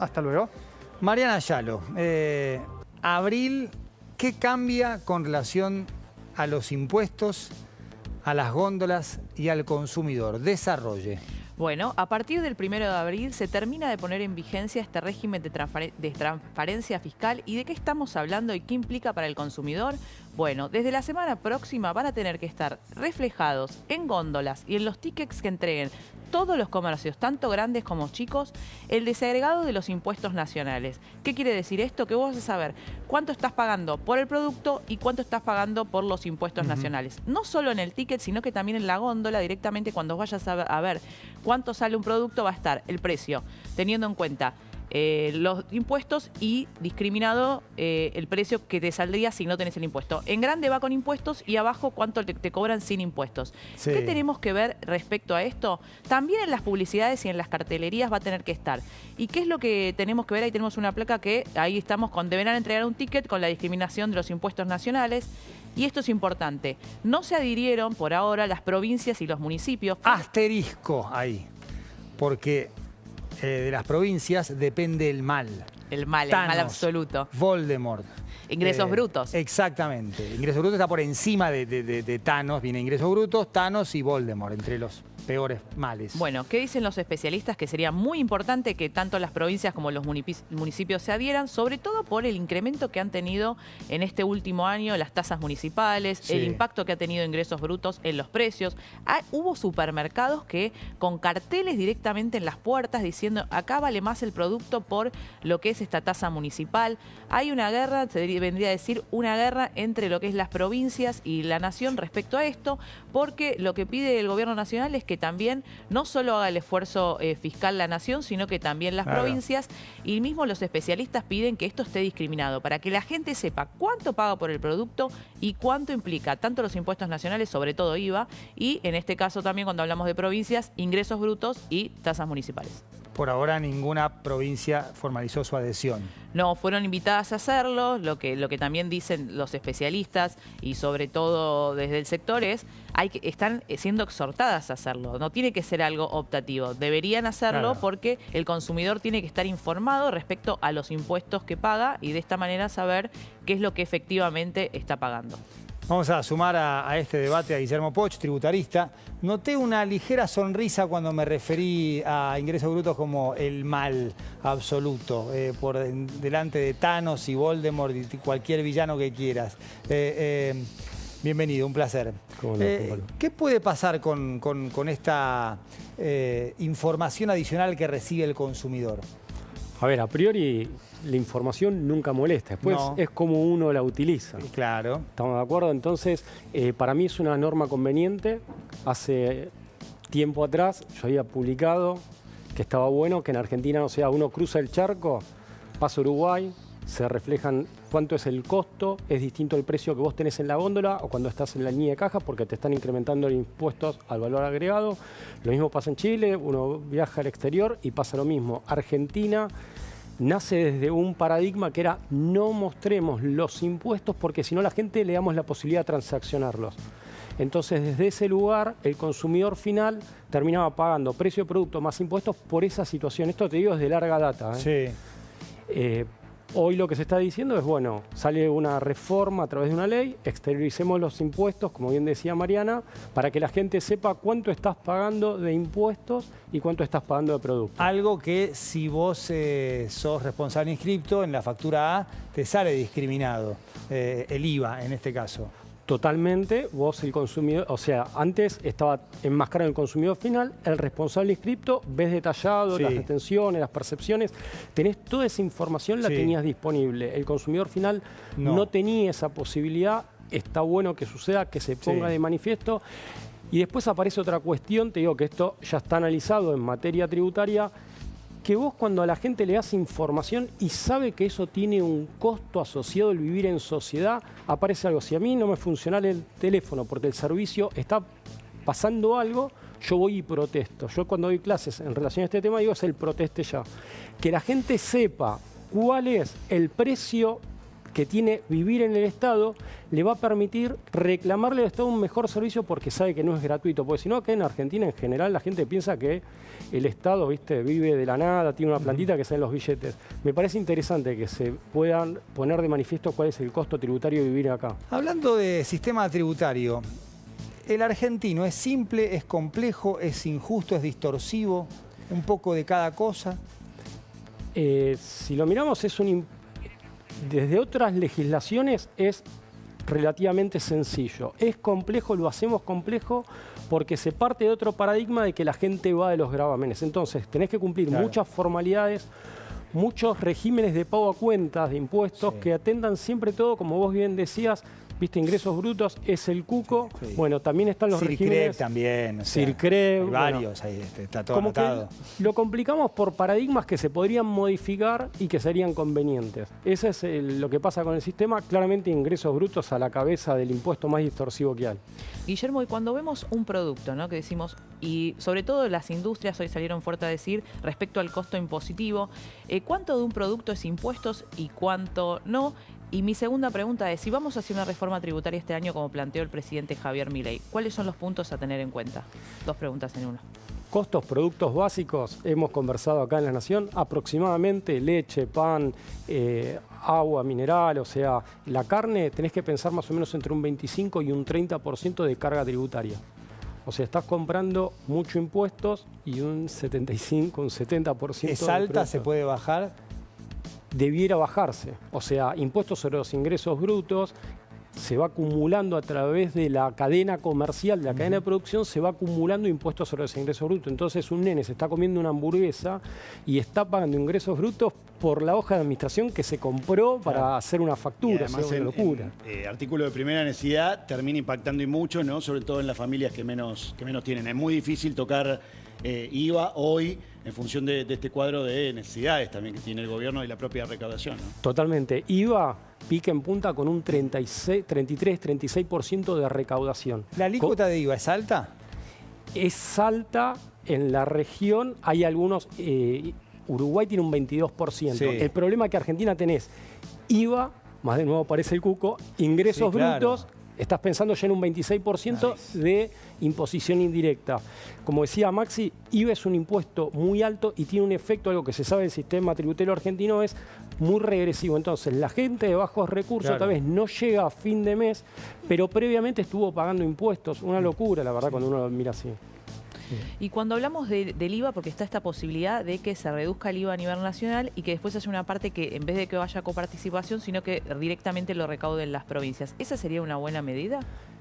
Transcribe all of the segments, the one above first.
Hasta luego. Mariana Yalo, abril, ¿qué cambia con relación a los impuestos, a las góndolas y al consumidor? Desarrolle. Bueno, a partir del 1 de abril se termina de poner en vigencia este régimen de transparencia fiscal. ¿Y de qué estamos hablando y qué implica para el consumidor? Bueno, desde la semana próxima van a tener que estar reflejados en góndolas y en los tickets que entreguen todos los comercios, tanto grandes como chicos, el desagregado de los impuestos nacionales. ¿Qué quiere decir esto? Que vos vas a saber cuánto estás pagando por el producto y cuánto estás pagando por los impuestos nacionales. No solo en el ticket, sino que también en la góndola, directamente cuando vayas a ver cuánto sale un producto, va a estar el precio, teniendo en cuenta los impuestos y discriminado el precio que te saldría si no tenés el impuesto. En grande va con impuestos y abajo cuánto te cobran sin impuestos. Sí. ¿Qué tenemos que ver respecto a esto? También en las publicidades y en las cartelerías va a tener que estar. ¿Y qué es lo que tenemos que ver? Ahí tenemos una placa que ahí estamos con deberán entregar un ticket con la discriminación de los impuestos nacionales. Y esto es importante. No se adhirieron por ahora las provincias y los municipios. Asterisco ahí, porque de las provincias depende el mal. El mal absoluto. Voldemort. Ingresos brutos. Exactamente. Ingresos brutos está por encima de Thanos. Viene ingresos brutos, Thanos y Voldemort, entre los peores males. Bueno, ¿qué dicen los especialistas? Que sería muy importante que tanto las provincias como los municipios se adhieran, sobre todo por el incremento que han tenido en este último año las tasas municipales, sí, el impacto que ha tenido ingresos brutos en los precios. Hubo supermercados que con carteles directamente en las puertas diciendo acá vale más el producto por lo que es esta tasa municipal. Hay una guerra, se vendría a decir una guerra entre lo que es las provincias y la nación respecto a esto, porque lo que pide el gobierno nacional es que también no solo haga el esfuerzo fiscal la nación, sino que también las provincias, y mismo los especialistas piden que esto esté discriminado, para que la gente sepa cuánto paga por el producto y cuánto implica tanto los impuestos nacionales, sobre todo IVA, y en este caso también cuando hablamos de provincias, ingresos brutos y tasas municipales. Por ahora ninguna provincia formalizó su adhesión. No, fueron invitadas a hacerlo. Lo que también dicen los especialistas y sobre todo desde el sector es están siendo exhortadas a hacerlo. No tiene que ser algo optativo. Deberían hacerlo porque el consumidor tiene que estar informado respecto a los impuestos que paga y de esta manera saber qué es lo que efectivamente está pagando. Vamos a sumar a este debate a Guillermo Poch, tributarista. Noté una ligera sonrisa cuando me referí a ingresos brutos como el mal absoluto, por delante de Thanos y Voldemort y cualquier villano que quieras. Bienvenido, un placer. ¿Qué puede pasar con esta información adicional que recibe el consumidor? A ver, a priori la información nunca molesta, después es como uno la utiliza. Claro. ¿Estamos de acuerdo? Entonces, para mí es una norma conveniente. Hace tiempo atrás yo había publicado que estaba bueno que en Argentina, o sea, uno cruza el charco, pasa a Uruguay, se reflejan cuánto es el costo, es distinto el precio que vos tenés en la góndola o cuando estás en la línea de caja porque te están incrementando los impuestos al valor agregado. Lo mismo pasa en Chile, uno viaja al exterior y pasa lo mismo. Argentina nace desde un paradigma que era no mostremos los impuestos porque si no la gente le damos la posibilidad de transaccionarlos. Entonces desde ese lugar el consumidor final terminaba pagando precio de producto más impuestos por esa situación. Esto te digo es de larga data. Sí. Hoy lo que se está diciendo es, bueno, sale una reforma a través de una ley, exterioricemos los impuestos, como bien decía Mariana, para que la gente sepa cuánto estás pagando de impuestos y cuánto estás pagando de productos. Algo que si vos sos responsable inscripto, en la factura A te sale discriminado, el IVA en este caso. Totalmente, vos el consumidor, o sea, antes estaba enmascarado el consumidor final, el responsable inscripto, ves detallado las retenciones, las percepciones, tenés toda esa información, la tenías disponible. El consumidor final no tenía esa posibilidad, está bueno que suceda, que se ponga de manifiesto. Y después aparece otra cuestión, te digo que esto ya está analizado en materia tributaria, que vos cuando a la gente le das información y sabe que eso tiene un costo asociado al vivir en sociedad, aparece algo. Si a mí no me funciona el teléfono porque el servicio está pasando algo, yo voy y protesto. Yo cuando doy clases en relación a este tema digo es el proteste ya. Que la gente sepa cuál es el precio que tiene vivir en el Estado, le va a permitir reclamarle al Estado un mejor servicio porque sabe que no es gratuito. Porque si no, acá en Argentina en general la gente piensa que el Estado, ¿viste?, vive de la nada, tiene una plantita que salen los billetes. Me parece interesante que se puedan poner de manifiesto cuál es el costo tributario de vivir acá. Hablando de sistema tributario, ¿el argentino es simple, es complejo, es injusto, es distorsivo? ¿Un poco de cada cosa? Si lo miramos, desde otras legislaciones es relativamente sencillo. Es complejo, lo hacemos complejo porque se parte de otro paradigma de que la gente va de los gravámenes. Entonces, tenés que cumplir muchas formalidades, muchos regímenes de pago a cuentas, de impuestos, que atendan siempre todo, como vos bien decías, viste, ingresos brutos, es el cuco. Sí. Bueno, también están los regímenes. También. Circrep. Hay varios, ahí está todo anotado. Lo complicamos por paradigmas que se podrían modificar y que serían convenientes. Ese es lo que pasa con el sistema. Claramente ingresos brutos a la cabeza del impuesto más distorsivo que hay. Guillermo, y cuando vemos un producto, ¿no?, que decimos, y sobre todo las industrias hoy salieron fuerte a decir respecto al costo impositivo, ¿cuánto de un producto es impuestos y cuánto no? Y mi segunda pregunta es, si vamos a hacer una reforma tributaria este año como planteó el presidente Javier Milei, ¿cuáles son los puntos a tener en cuenta? Dos preguntas en una. Costos, productos básicos, hemos conversado acá en La Nación, aproximadamente leche, pan, agua mineral, o sea, la carne, tenés que pensar más o menos entre un 25 y un 30% de carga tributaria. O sea, estás comprando muchos impuestos y un 75, un 70%. ¿Es alta? ¿Se puede bajar? Debiera bajarse. O sea, impuestos sobre los ingresos brutos se va acumulando a través de la cadena comercial, de la cadena de producción, se va acumulando impuestos sobre los ingresos brutos. Entonces un nene se está comiendo una hamburguesa y está pagando ingresos brutos por la hoja de administración que se compró para hacer una factura. Además, es una locura. Artículo de primera necesidad termina impactando y mucho, ¿no? Sobre todo en las familias que menos tienen. Es muy difícil tocar IVA hoy en función de este cuadro de necesidades también que tiene el gobierno y la propia recaudación, ¿no? Totalmente. IVA pica en punta con un 33-36% de recaudación. ¿La alícuota de IVA es alta? Es alta en la región. Hay algunos... Uruguay tiene un 22%. Sí. El problema es que Argentina tenés IVA, más de nuevo aparece el cuco, ingresos brutos... Estás pensando ya en un 26% de imposición indirecta. Como decía Maxi, IVA es un impuesto muy alto y tiene un efecto, algo que se sabe del sistema tributario argentino, es muy regresivo. Entonces, la gente de bajos recursos tal vez no llega a fin de mes, pero previamente estuvo pagando impuestos. Una locura, la verdad, cuando uno lo mira así. Y cuando hablamos del IVA, porque está esta posibilidad de que se reduzca el IVA a nivel nacional y que después haya una parte que en vez de que vaya a coparticipación, sino que directamente lo recauden las provincias. ¿Esa sería una buena medida?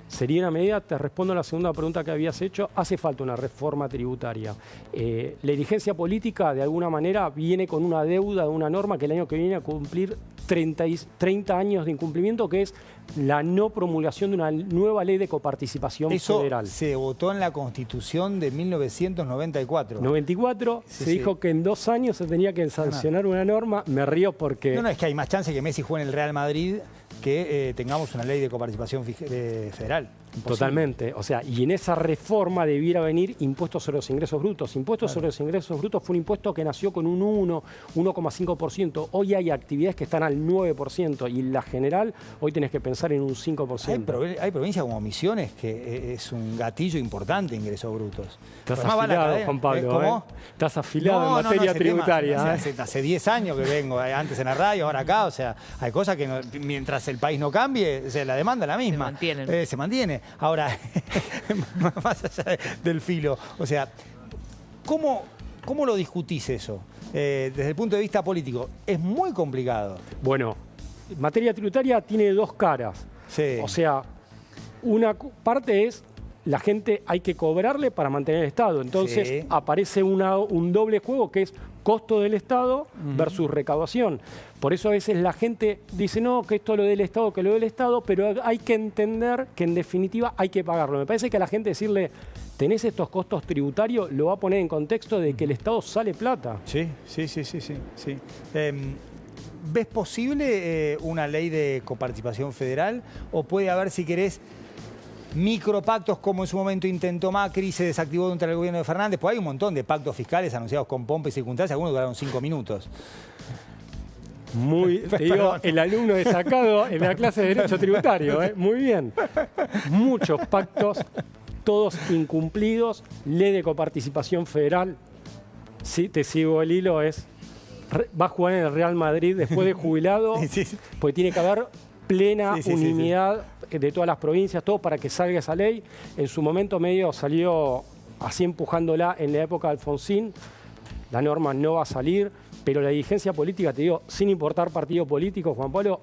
Sería una medida, te respondo a la segunda pregunta que habías hecho, hace falta una reforma tributaria. La dirigencia política, de alguna manera, viene con una deuda de una norma que el año que viene a cumplir 30 años de incumplimiento, que es la no promulgación de una nueva ley de coparticipación federal. Eso se votó en la Constitución de 1994. 94, se dijo que en 2 años se tenía que sancionar una norma. Me río porque... No, es que hay más chance que Messi juegue en el Real Madrid que tengamos una ley de coparticipación federal. Imposible. Totalmente. O sea, y en esa reforma debiera venir impuestos sobre los ingresos brutos. Impuestos sobre los ingresos brutos fue un impuesto que nació con un 1,5%. Hoy hay actividades que están al 9% y la general hoy tenés que pensar en un 5%. Hay provincias como Misiones que es un gatillo importante de ingresos brutos. Estás afilado, Juan Pablo. ¿Cómo? Estás afilado en materia tributaria. Hace 10 años que vengo, antes en la radio, ahora acá. O sea, hay cosas que mientras el país no cambie, o sea, la demanda es la misma. Se mantiene. Ahora, más allá del filo, o sea, ¿cómo lo discutís eso? Desde el punto de vista político, es muy complicado. Bueno, materia tributaria tiene 2 caras. Sí. O sea, una parte es la gente hay que cobrarle para mantener el Estado. Entonces aparece un doble juego que es costo del Estado versus recaudación. Por eso a veces la gente dice, no, que esto lo del Estado, que lo del Estado, pero hay que entender que en definitiva hay que pagarlo. Me parece que a la gente decirle, tenés estos costos tributarios, lo va a poner en contexto de que el Estado sale plata. Sí. ¿Ves posible una ley de coparticipación federal? ¿O puede haber, si querés, micropactos como en su momento intentó Macri, se desactivó durante el gobierno de Fernández? Pues hay un montón de pactos fiscales anunciados con pompa y circunstancias, algunos duraron 5 minutos. Te digo, el alumno destacado en la clase de Derecho Tributario, muy bien. Muchos pactos, todos incumplidos, ley de coparticipación federal. Sí, te sigo el hilo, va a jugar en el Real Madrid después de jubilado, porque tiene que haber plena unanimidad de todas las provincias, todo para que salga esa ley. En su momento medio salió así empujándola en la época de Alfonsín. La norma no va a salir, pero la dirigencia política, te digo, sin importar partido político, Juan Pablo,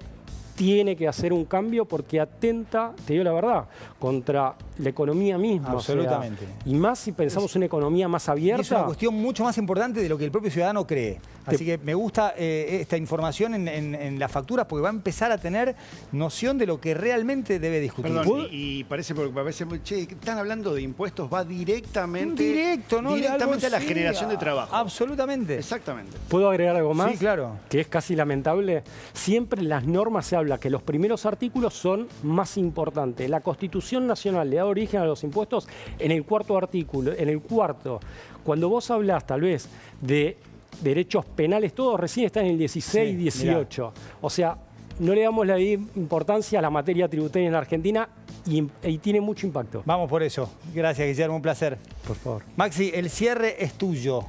tiene que hacer un cambio porque atenta, te digo la verdad, contra la economía misma. Absolutamente. O sea, y más si pensamos en una economía más abierta. Es una cuestión mucho más importante de lo que el propio ciudadano cree. Así que me gusta esta información en las facturas porque va a empezar a tener noción de lo que realmente debe discutir. Perdón, y parece, porque parece, che, están hablando de impuestos, va directamente, directamente a la generación de trabajo. Absolutamente. Exactamente. ¿Puedo agregar algo más? Sí, claro. Que es casi lamentable. Siempre en las normas se habla que los primeros artículos son más importantes. La Constitución Nacional le da origen a los impuestos en el cuarto artículo, en el cuarto. Cuando vos hablas tal vez de derechos penales, todos recién están en el 16, 18. Mirá. O sea, no le damos la importancia a la materia tributaria en la Argentina y tiene mucho impacto. Vamos por eso. Gracias, Guillermo, un placer. Por favor. Maxi, el cierre es tuyo.